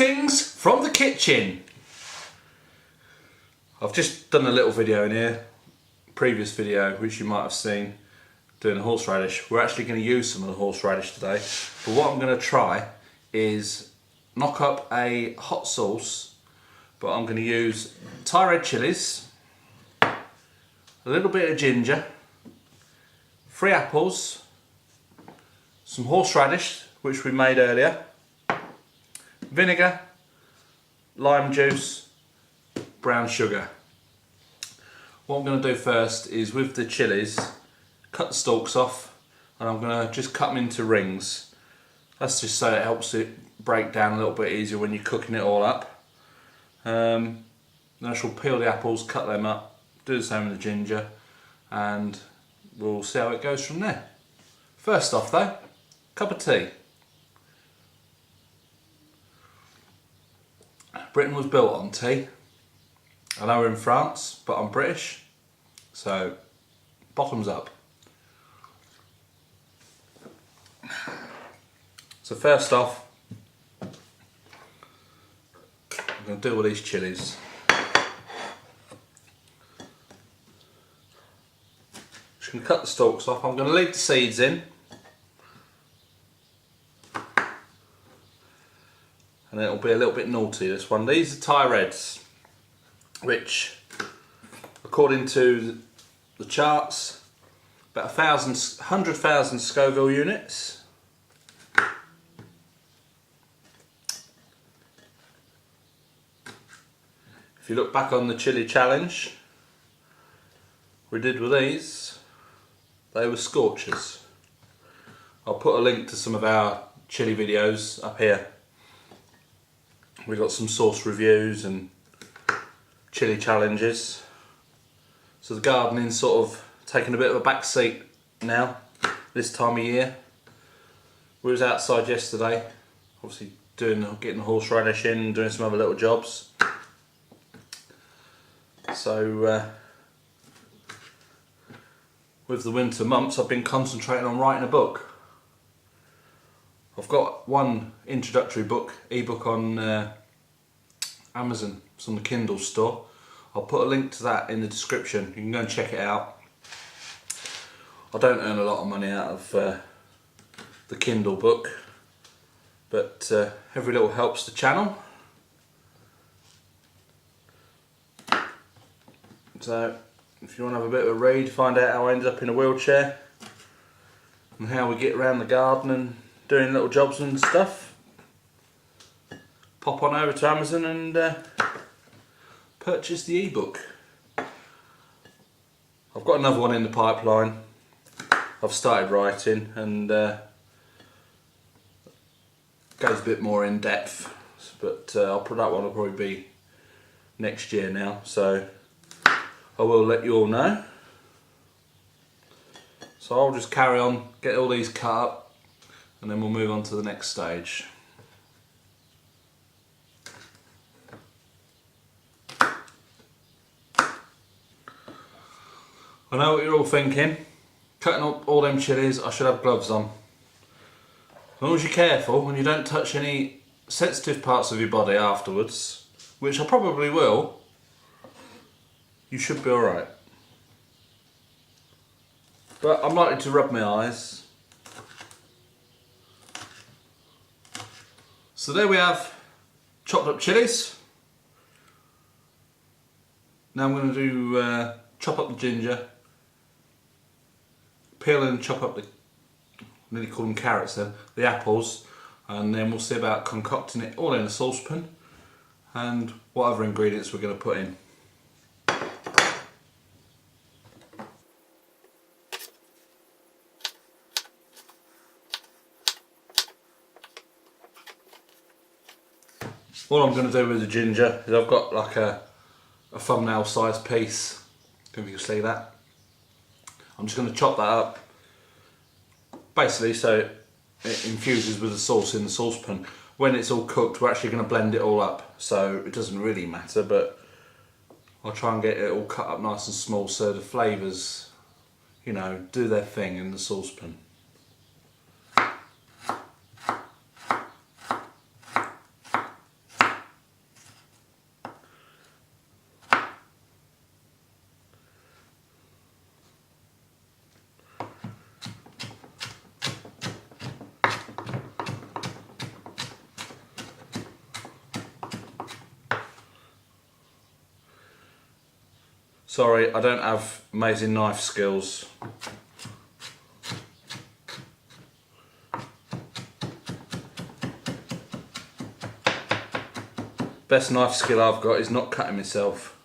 Greetings from the kitchen. I've just done a little video in here, previous video which you might have seen, doing a horseradish. We're actually going to use some of the horseradish today, but what I'm going to try is knock up a hot sauce, but I'm going to use Thai red chillies, a little bit of ginger, 3 apples, some horseradish which we made earlier, vinegar, lime juice, brown sugar. What I'm going to do first is, with the chillies, cut the stalks off, and I'm going to just cut them into rings. That's just so it helps it break down a little bit easier when you're cooking it all up. Then I shall peel the apples, cut them up, do the same with the ginger, and we'll see how it goes from there. First off though, cup of tea. Britain was built on tea. I know we're in France, but I'm British, so bottoms up. So first off, I'm going to do all these chillies. Just going to cut the stalks off. I'm going to leave the seeds in. And it'll be a little bit naughty, this one. These are Thai Reds, which, according to the charts, about 100,000 Scoville units. If you look back on the chili challenge we did with these, they were scorchers. I'll put a link to some of our chili videos up here. We got some sauce reviews and chili challenges. So the gardening's sort of taking a bit of a back seat now, this time of year. We was outside yesterday, obviously getting the horseradish in, doing some other little jobs. So with the winter months, I've been concentrating on writing a book. I've got one introductory book, ebook on Amazon. It's on the Kindle store. I'll put a link to that in the description. You can go and check it out. I don't earn a lot of money out of the Kindle book, but every little helps the channel. So if you want to have a bit of a read, find out how I ended up in a wheelchair and how we get around the garden and doing little jobs and stuff, pop on over to Amazon and purchase the ebook. I've got another one in the pipeline. I've started writing, and goes a bit more in depth, but that one will probably be next year now, so I will let you all know. So I'll just carry on, get all these cut up, and then we'll move on to the next stage. I know what you're all thinking. Cutting up all them chillies, I should have gloves on. As long as you're careful and you don't touch any sensitive parts of your body afterwards, which I probably will, you should be alright. But I'm likely to rub my eyes. So there we have chopped up chillies. Now I'm going to do chop up the ginger, peel and chop up the, nearly call them carrots then, the apples, and then we'll see about concocting it all in a saucepan and what other ingredients we're going to put in. What I'm going to do with the ginger is I've got like a thumbnail sized piece, if you can see that. I'm just going to chop that up, basically so it infuses with the sauce in the saucepan. When it's all cooked, we're actually going to blend it all up, so it doesn't really matter, but I'll try and get it all cut up nice and small so the flavours, you know, do their thing in the saucepan. Sorry, I don't have amazing knife skills. Best knife skill I've got is not cutting myself.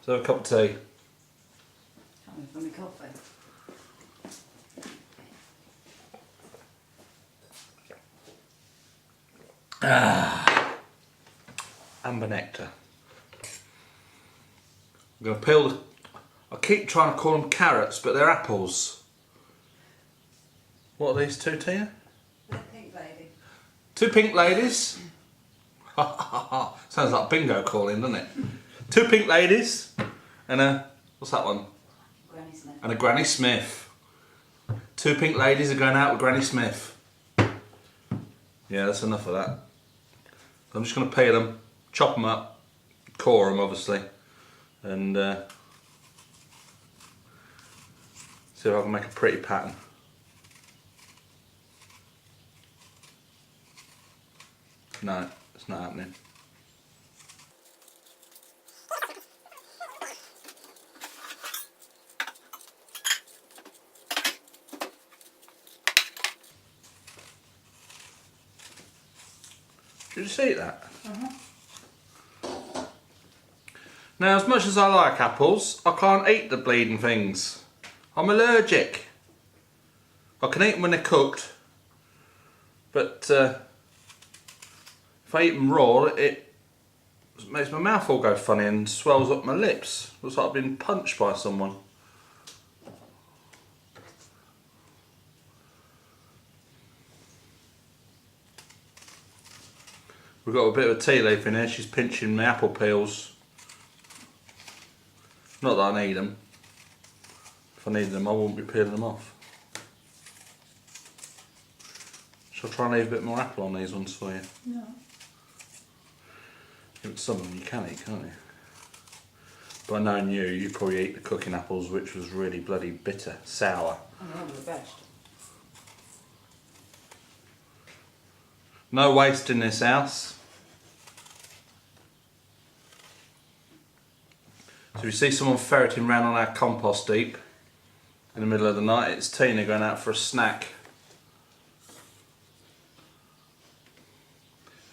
So a cup of tea. Coming from the coffee. Amber nectar. I'm going to peel the... I keep trying to call them carrots, but they're apples. What are these two, Tina? The pink lady. Two pink ladies? Sounds like bingo calling, doesn't it? Two pink ladies and a... what's that one? Granny Smith. And a Granny Smith. Two pink ladies are going out with Granny Smith. Yeah, that's enough of that. I'm just going to peel them, chop them up, core them obviously, and see if I can make a pretty pattern. No, it's not happening. Did you see that? Now, as much as I like apples, I can't eat the bleeding things. I'm allergic. I can eat them when they're cooked, but if I eat them raw, it makes my mouth all go funny and swells up my lips. Looks like I've been punched by someone. We've got a bit of a tea leaf in here, she's pinching my apple peels. Not that I need them. If I needed them, I wouldn't be peeling them off. Shall I try and leave a bit more apple on these ones for you? No. Some of them you can eat, can't you? But knowing you, you probably eat the cooking apples, which was really bloody bitter, sour. I'm the best. No waste in this house. So if you see someone ferreting around on our compost heap in the middle of the night, it's Tina going out for a snack.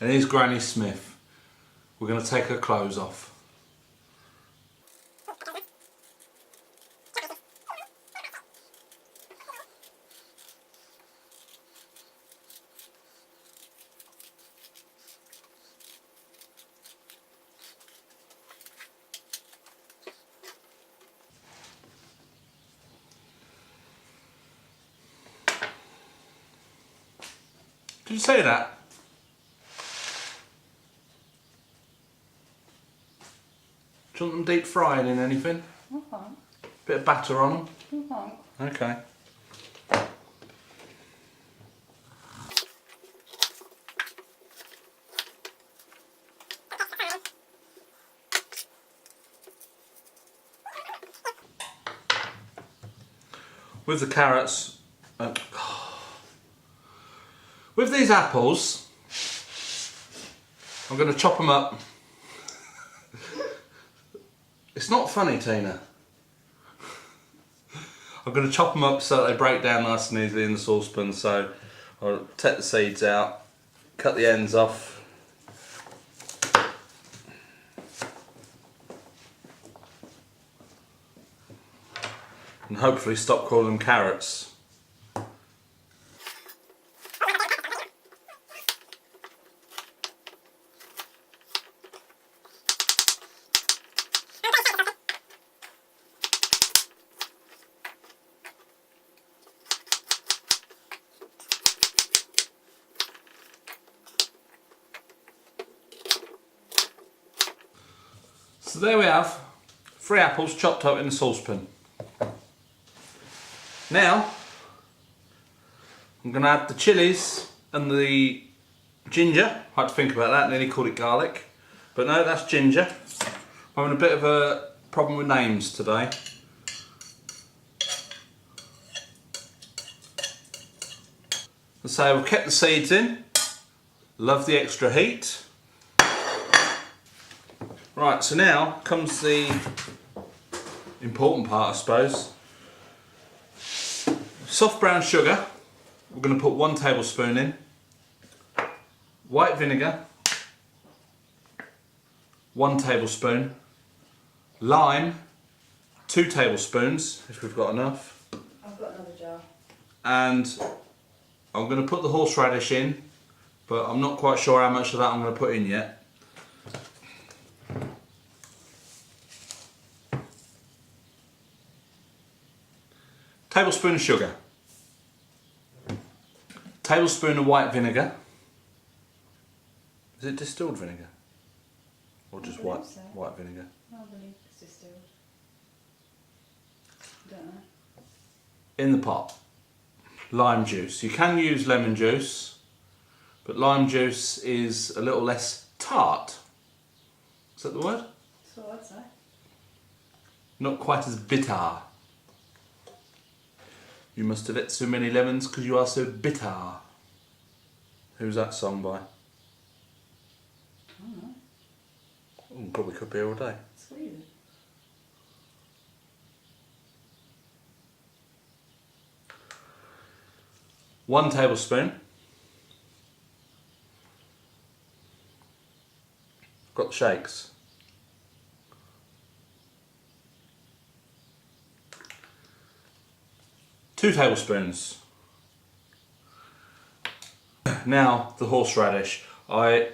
And here's Granny Smith. We're going to take her clothes off. Did you say that? Do you want them deep frying in anything? Okay. Bit of batter on them? Okay. Okay. With the carrots, with these apples, I'm going to chop them up. It's not funny, Tina. I'm going to chop them up so that they break down nice and easily in the saucepan. So I'll take the seeds out, cut the ends off. And hopefully stop calling them carrots. So there we have 3 apples chopped up in the saucepan. Now I'm going to add the chillies and the Ginger. I had to think about that, nearly called it garlic. But no, that's ginger. I'm having a bit of a problem with names today. So we've kept the seeds in. Love the extra heat. Right, so now comes the important part, I suppose. Soft brown sugar. We're going to put 1 tablespoon in. White vinegar. 1 tablespoon. Lime. 2 tablespoons, if we've got enough. I've got another jar. And I'm going to put the horseradish in, but I'm not quite sure how much of that I'm going to put in yet. Tablespoon of sugar. Tablespoon of white vinegar. Is it distilled vinegar? Or just white vinegar? I believe it's distilled. Don't know. In the pot. Lime juice. You can use lemon juice, but lime juice is a little less tart. Is that the word? That's what I'd say. Not quite as bitter. You must have ate so many lemons because you are so bitter. Who's that song by? I don't know. Oh, probably could be all day. Sweden. One tablespoon. Got the shakes. Two tablespoons. Now the horseradish. I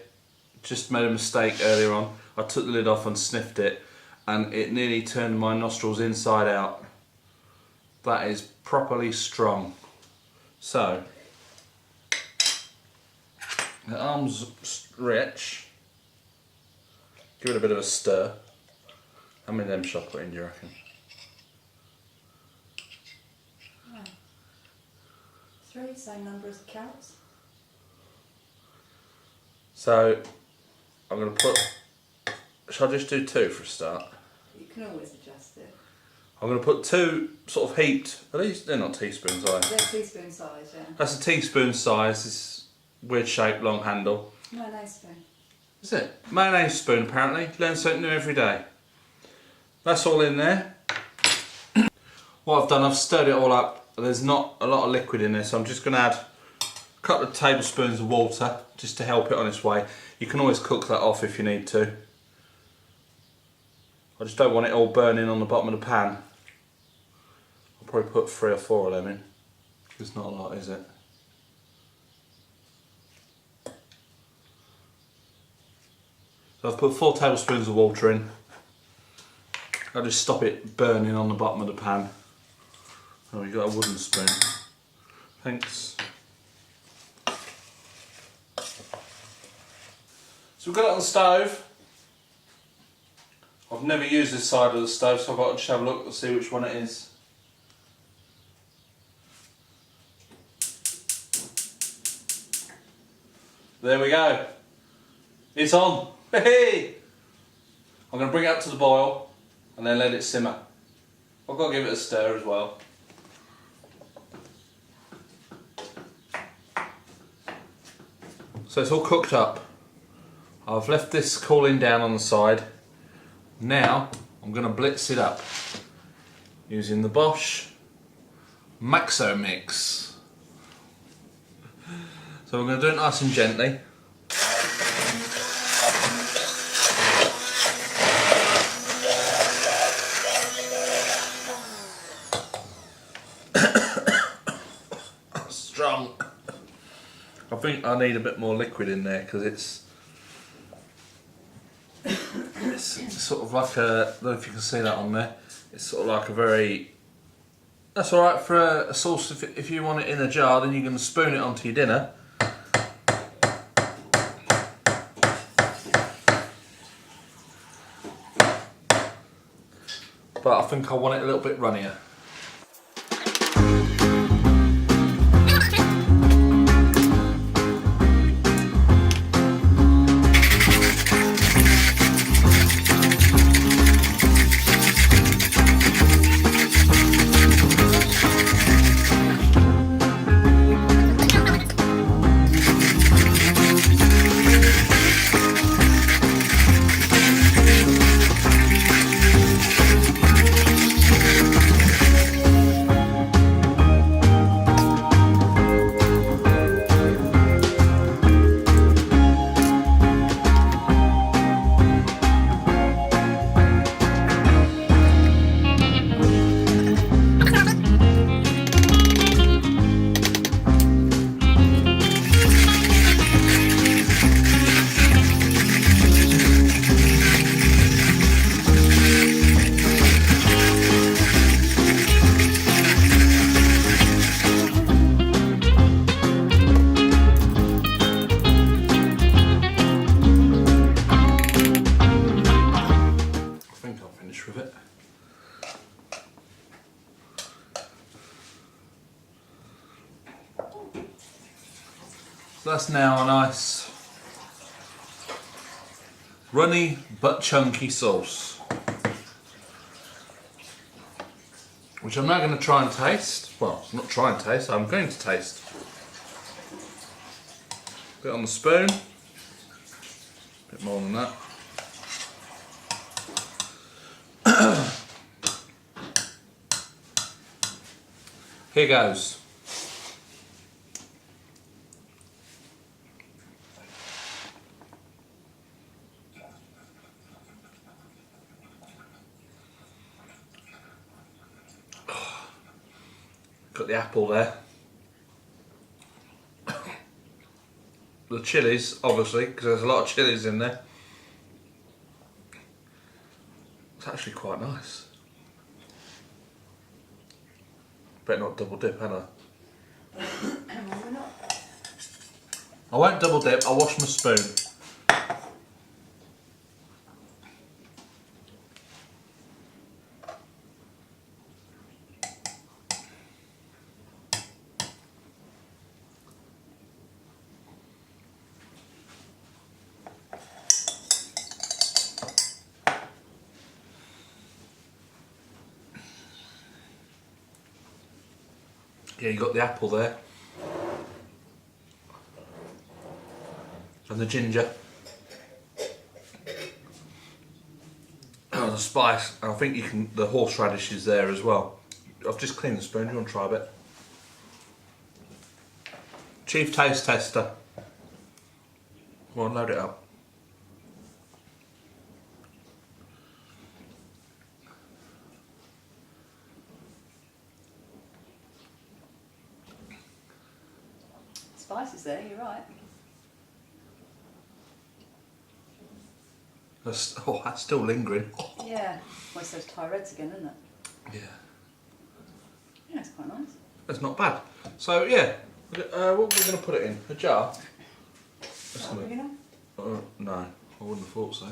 just made a mistake earlier on. I took the lid off and sniffed it, and it nearly turned my nostrils inside out. That is properly strong. So, the arm's rich. Give it a bit of a stir. How many of them shall I put in, do you reckon? Oh. 3, same number as the carrots. So, I'm going to put... Shall I just do 2 for a start? You can always adjust it. I'm going to put 2 sort of heaped... Are these? They're not teaspoons, are they? They're teaspoon size, yeah. That's a teaspoon size. This weird shape, long handle. Mayonnaise spoon. Is it? Mayonnaise spoon, apparently. Learn something new every day. That's all in there. What I've done, I've stirred it all up. There's not a lot of liquid in there, so I'm just going to add a couple of tablespoons of water just to help it on its way. You can always cook that off if you need to. I just don't want it all burning on the bottom of the pan. I'll probably put 3 or 4 of them in. It's not a lot, is it? So I've put 4 tablespoons of water in. I'll just stop it burning on the bottom of the pan. Oh, you got a wooden spoon. Thanks. So we've got it on the stove. I've never used this side of the stove, so I've got to just have a look and see which one it is. There we go. It's on. Hey! I'm going to bring it up to the boil and then let it simmer. I've got to give it a stir as well. So it's all cooked up. I've left this cooling down on the side. Now I'm going to blitz it up using the Bosch Maxo Mix. So we're going to do it nice and gently. Strong. I think I need a bit more liquid in there because it's sort of like a, I don't know if you can see that on there, it's sort of like a very, that's alright for a sauce. If you want it in a jar, then you can spoon it onto your dinner. But I think I want it a little bit runnier. that's now a nice runny but chunky sauce, which I'm now going to try and taste. Well, not try and taste, I'm going to taste. Bit on the spoon, bit more than that. Here goes. Got the apple there. The chilies, obviously, because there's a lot of chilies in there. It's actually quite nice. Better not double dip, had I? Why not? I won't double dip, I'll wash my spoon. Yeah, you got the apple there. And the ginger. Oh, the spice. I think you can, the horseradish is there as well. I've just cleaned the spoon, you want to try a bit? Chief taste tester. Come on, load it up. Spices there, you're right. That's still lingering. Yeah. Well, it's those Thai reds again, isn't it? Yeah. Yeah, it's quite nice. That's not bad. So yeah, what are we going to put it in? A jar? Big enough? No, I wouldn't have thought so.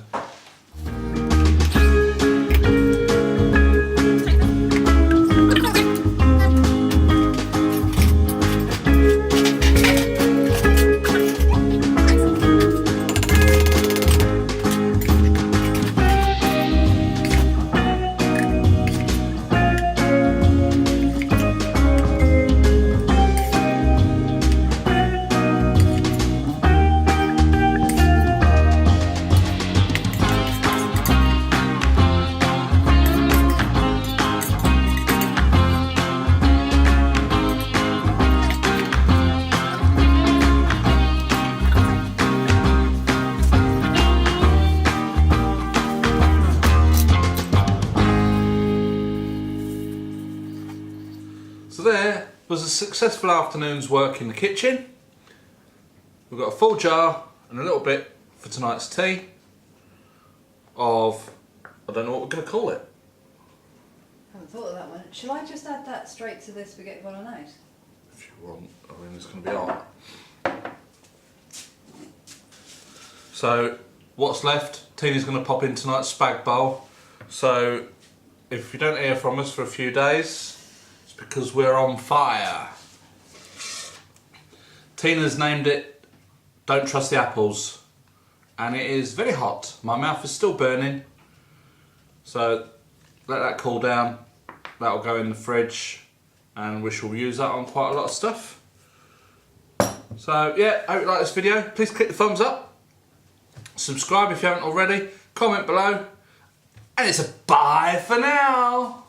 So there was a successful afternoon's work in the kitchen. We've got a full jar and a little bit for tonight's tea of, I don't know what we're going to call it. I haven't thought of that one. Shall I just add that straight to the spaghetti bolognese? If you want, I mean it's going to be hot. So what's left, Tina's going to pop in tonight's spag bowl. So if you don't hear from us for a few days, it's because we're on fire. Tina's named it Don't Trust the Apples, and it is very hot. My mouth is still burning, so let that cool down. That'll go in the fridge and we shall use that on quite a lot of stuff. So yeah, I hope you like this video. Please click the thumbs up, subscribe if you haven't already, comment below, and it's a bye for now.